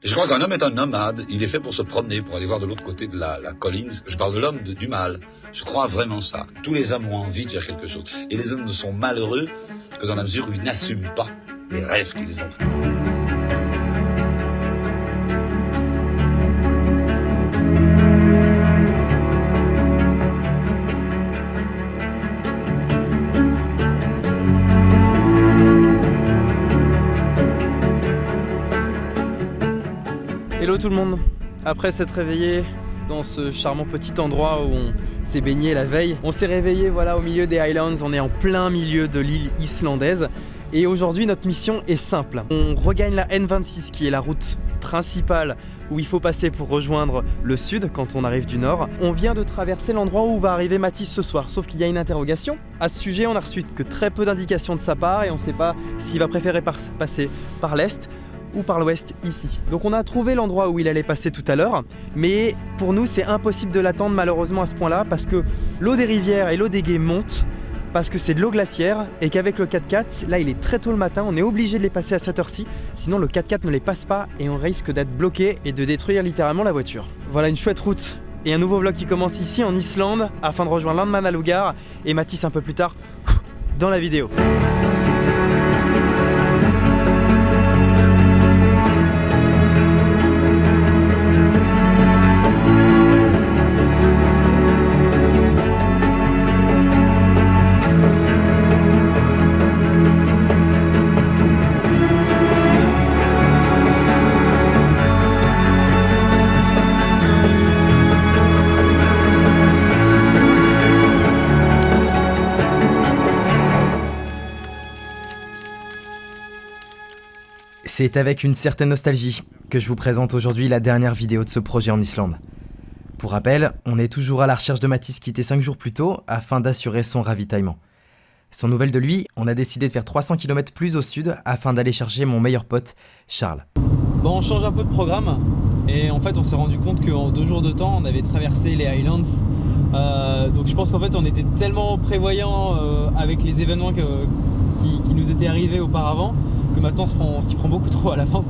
Je crois qu'un homme est un nomade, il est fait pour se promener, pour aller voir de l'autre côté de la colline. Je parle de l'homme du mâle. Je crois vraiment ça. Tous les hommes ont envie de faire quelque chose. Et les hommes ne sont malheureux que dans la mesure où ils n'assument pas les rêves qu'ils ont. Hello tout le monde. Après s'être réveillé dans ce charmant petit endroit où on s'est baigné la veille, on s'est réveillé voilà au milieu des Highlands, on est en plein milieu de l'île islandaise et aujourd'hui notre mission est simple. On regagne la N26 qui est la route principale où il faut passer pour rejoindre le sud quand on arrive du nord. On vient de traverser l'endroit où va arriver Mathis ce soir, sauf qu'il y a une interrogation. À ce sujet, on a reçu que très peu d'indications de sa part et on ne sait pas s'il va préférer passer par l'est ou par l'ouest ici. Donc on a trouvé l'endroit où il allait passer tout à l'heure, mais pour nous c'est impossible de l'attendre malheureusement à ce point là parce que l'eau des rivières et l'eau des gués montent, parce que c'est de l'eau glaciaire et qu'avec le 4x4, là il est très tôt le matin, on est obligé de les passer à cette heure-ci, sinon le 4x4 ne les passe pas et on risque d'être bloqué et de détruire littéralement la voiture. Voilà une chouette route et un nouveau vlog qui commence ici en Islande afin de rejoindre Landmannalaugar et Mathis un peu plus tard dans la vidéo. C'est avec une certaine nostalgie que je vous présente aujourd'hui la dernière vidéo de ce projet en Islande. Pour rappel, on est toujours à la recherche de Mathis quitté 5 jours plus tôt afin d'assurer son ravitaillement. Sans nouvelles de lui, on a décidé de faire 300 km plus au sud afin d'aller chercher mon meilleur pote, Charles. Bon, on change un peu de programme et en fait on s'est rendu compte qu'en 2 jours de temps on avait traversé les Highlands. Donc je pense qu'en fait on était tellement prévoyant avec les événements qui nous étaient arrivés auparavant que maintenant on s'y prend beaucoup trop à l'avance.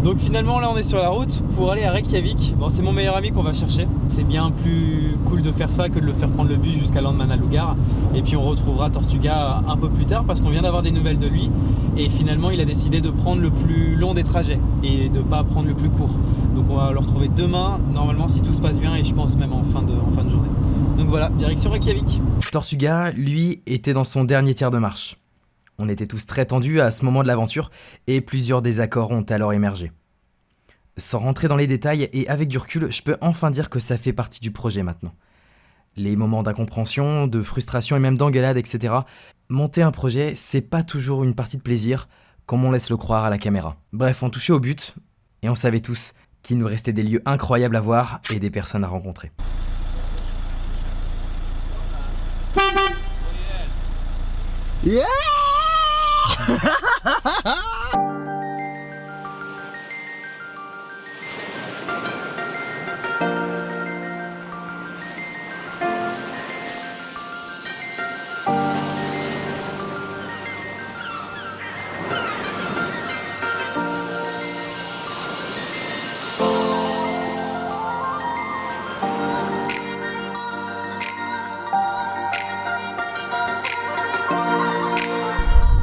Donc finalement là on est sur la route pour aller à Reykjavik. Bon, c'est mon meilleur ami qu'on va chercher. C'est bien plus cool de faire ça que de le faire prendre le bus jusqu'à Landmannalaugar. Et puis on retrouvera Tortuga un peu plus tard parce qu'on vient d'avoir des nouvelles de lui. Et finalement il a décidé de prendre le plus long des trajets et de pas prendre le plus court. Donc on va le retrouver demain normalement si tout se passe bien et je pense même en fin de journée. Donc voilà, direction Reykjavik. Tortuga, lui, était dans son dernier tiers de marche. On était tous très tendus à ce moment de l'aventure et plusieurs désaccords ont alors émergé. Sans rentrer dans les détails et avec du recul, je peux enfin dire que ça fait partie du projet maintenant. Les moments d'incompréhension, de frustration et même d'engueulade, etc. Monter un projet, c'est pas toujours une partie de plaisir, comme on laisse le croire à la caméra. Bref, on touchait au but et on savait tous qu'il nous restait des lieux incroyables à voir et des personnes à rencontrer. Yeah!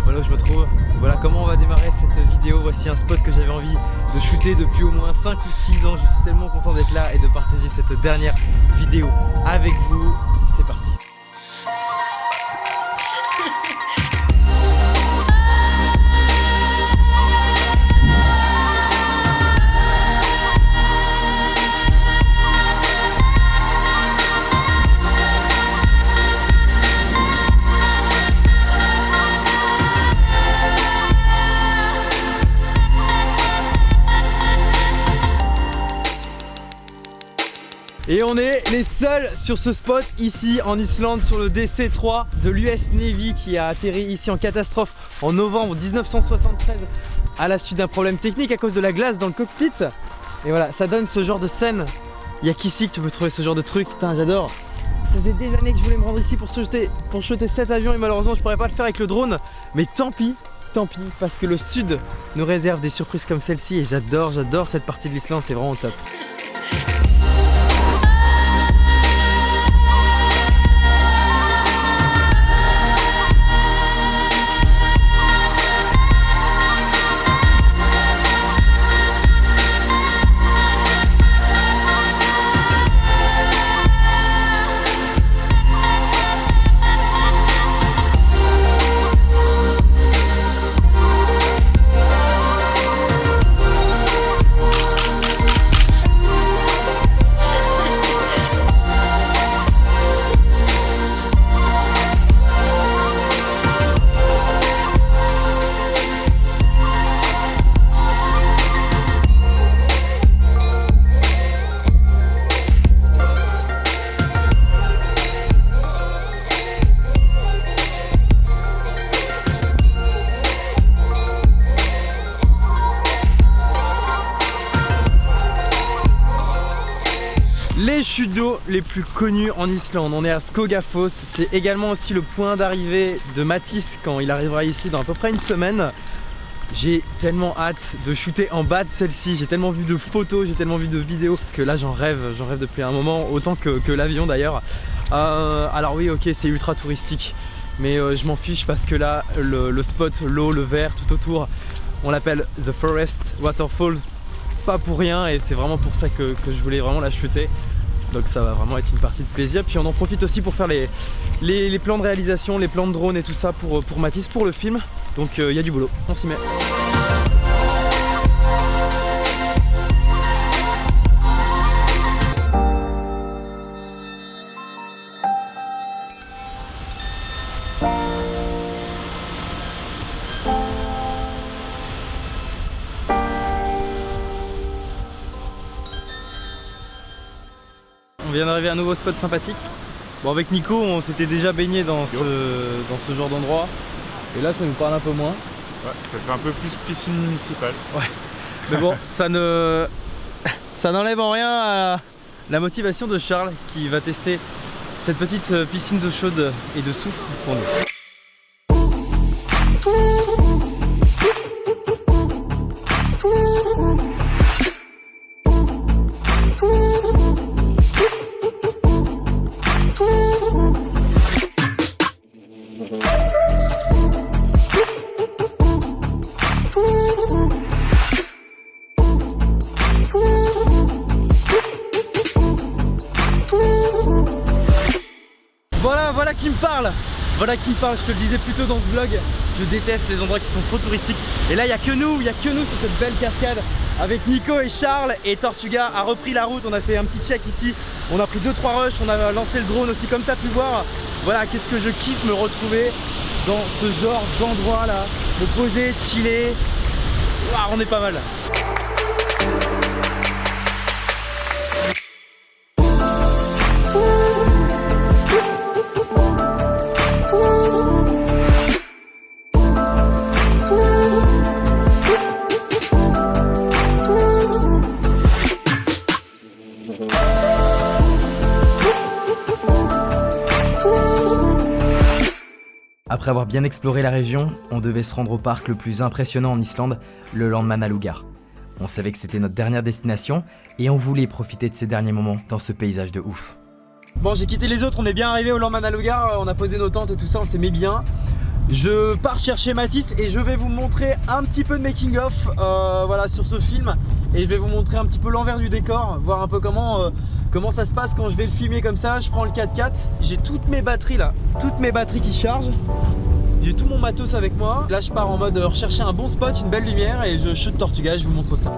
Voilà où je me trouve, voilà comment on va démarrer cette vidéo. Voici un spot que j'avais envie de shooter depuis au moins 5 ou 6 ans. Je suis tellement content d'être là et de partager cette dernière vidéo avec vous. C'est parti. Et on est les seuls sur ce spot ici en Islande sur le DC-3 de l'US Navy qui a atterri ici en catastrophe en novembre 1973 à la suite d'un problème technique à cause de la glace dans le cockpit. Et voilà, ça donne ce genre de scène. Il y a qu'ici que tu peux trouver ce genre de truc. Putain, j'adore. Ça faisait des années que je voulais me rendre ici pour shooter cet avion et malheureusement je pourrais pas le faire avec le drone. Mais tant pis, tant pis, parce que le sud nous réserve des surprises comme celle-ci et j'adore cette partie de l'Islande, c'est vraiment top. Les chutes d'eau les plus connues en Islande, on est à Skogafoss, c'est également aussi le point d'arrivée de Matisse quand il arrivera ici dans à peu près une semaine. J'ai tellement hâte de shooter en bas de celle-ci, j'ai tellement vu de photos, j'ai tellement vu de vidéos que là j'en rêve depuis un moment, autant que l'avion d'ailleurs. Alors oui ok c'est ultra touristique, mais je m'en fiche parce que là le spot, l'eau, le vert tout autour, on l'appelle The Forest Waterfall, pas pour rien et c'est vraiment pour ça que je voulais vraiment la shooter. Donc ça va vraiment être une partie de plaisir. Puis on en profite aussi pour faire les plans de réalisation, les plans de drone et tout ça pour Matisse, pour le film. Donc il y a du boulot, on s'y met. On vient d'arriver à un nouveau spot sympathique. Bon avec Nico on s'était déjà baigné dans ce genre d'endroit. Et là ça nous parle un peu moins. Ouais, ça fait un peu plus piscine municipale. Ouais. Mais bon ça n'enlève en rien à la motivation de Charles qui va tester cette petite piscine d'eau chaude et de soufre pour nous. Voilà qui me parle. Voilà qui me parle, je te le disais plus tôt dans ce vlog, je déteste les endroits qui sont trop touristiques. Et là il n'y a que nous sur cette belle cascade avec Nico et Charles, et Tortuga a repris la route, on a fait un petit check ici, on a pris 2-3 rushs, on a lancé le drone aussi comme tu as pu voir. Voilà, qu'est-ce que je kiffe me retrouver dans ce genre d'endroit là, me poser, chiller. Waouh, on est pas mal. Après avoir bien exploré la région, on devait se rendre au parc le plus impressionnant en Islande, le Landmannalaugar. On savait que c'était notre dernière destination et on voulait profiter de ces derniers moments dans ce paysage de ouf. Bon, j'ai quitté les autres, on est bien arrivé au Landmannalaugar, on a posé nos tentes et tout ça, on s'est mis bien. Je pars chercher Matisse et je vais vous montrer un petit peu de making of voilà, sur ce film. Et je vais vous montrer un petit peu l'envers du décor, voir un peu comment ça se passe quand je vais le filmer comme ça. Je prends le 4x4, j'ai toutes mes batteries là, toutes mes batteries qui chargent. J'ai tout mon matos avec moi. Là je pars en mode rechercher un bon spot, une belle lumière et je shoot Tortuga, je vous montre ça.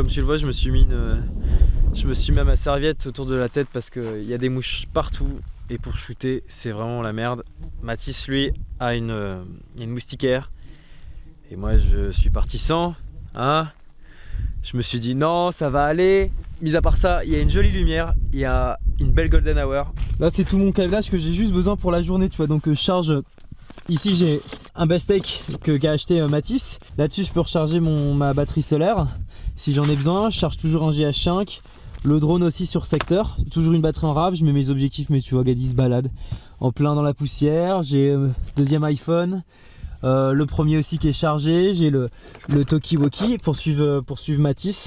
comme tu le vois, je me suis mis ma serviette autour de la tête parce qu'il y a des mouches partout. Et pour shooter, c'est vraiment la merde. Mathis, lui, a une moustiquaire. Et moi, je suis parti sans. Hein, je me suis dit non, ça va aller. Mis à part ça, il y a une jolie lumière. Il y a une belle golden hour. Là, c'est tout mon câblage que j'ai juste besoin pour la journée. Tu vois, donc je charge. Ici, j'ai un Bestech qu'a acheté Mathis. Là-dessus, je peux recharger ma batterie solaire si j'en ai besoin. Je charge toujours un GH5. Le drone aussi sur secteur, toujours une batterie en rave, je mets mes objectifs, mais tu vois, Gadi se balade en plein dans la poussière. J'ai deuxième iPhone, le premier aussi qui est chargé, j'ai le Talkie-Walkie pour suivre Mathis.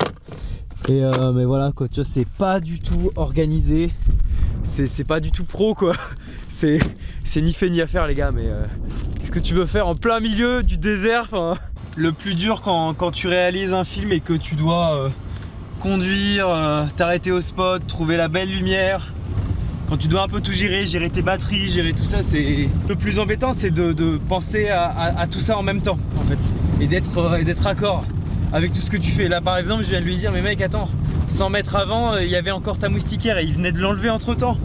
Et mais voilà quoi, tu vois, c'est pas du tout organisé, c'est pas du tout pro quoi. C'est ni fait ni à faire les gars, mais qu'est-ce que tu veux faire en plein milieu du désert, le plus dur quand tu réalises un film et que tu dois conduire, t'arrêter au spot, trouver la belle lumière, quand tu dois un peu tout gérer tes batteries, gérer tout ça, c'est le plus embêtant, c'est de penser à tout ça en même temps en fait, et d'être raccord avec tout ce que tu fais. Là par exemple, je viens de lui dire mais mec attends, 100 mètres avant il y avait encore ta moustiquaire et il venait de l'enlever entre temps.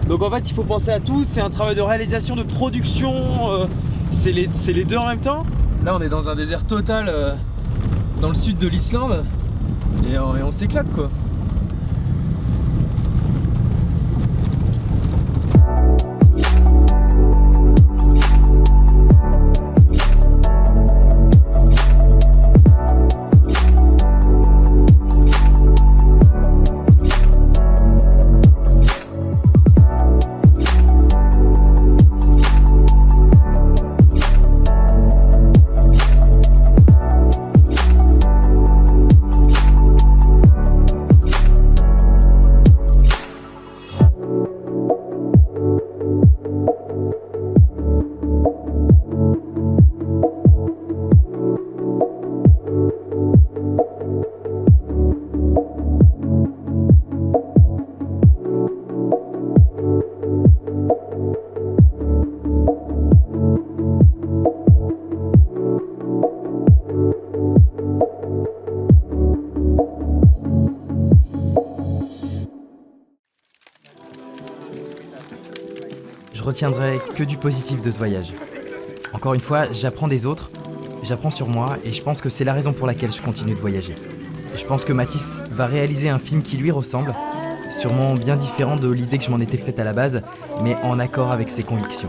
Donc en fait il faut penser à tout, c'est un travail de réalisation, de production, c'est les deux en même temps. Là on est dans un désert total dans le sud de l'Islande. Et on s'éclate quoi. Je retiendrai que du positif de ce voyage. Encore une fois, j'apprends des autres, j'apprends sur moi et je pense que c'est la raison pour laquelle je continue de voyager. Je pense que Mathis va réaliser un film qui lui ressemble, sûrement bien différent de l'idée que je m'en étais faite à la base, mais en accord avec ses convictions.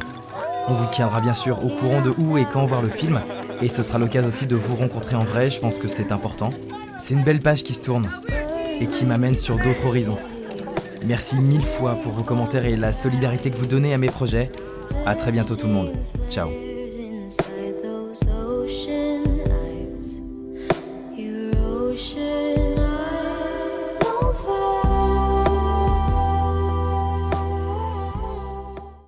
On vous tiendra bien sûr au courant de où et quand voir le film, et ce sera l'occasion aussi de vous rencontrer en vrai, je pense que c'est important. C'est une belle page qui se tourne et qui m'amène sur d'autres horizons. Merci 1000 fois pour vos commentaires et la solidarité que vous donnez à mes projets. À très bientôt tout le monde. Ciao.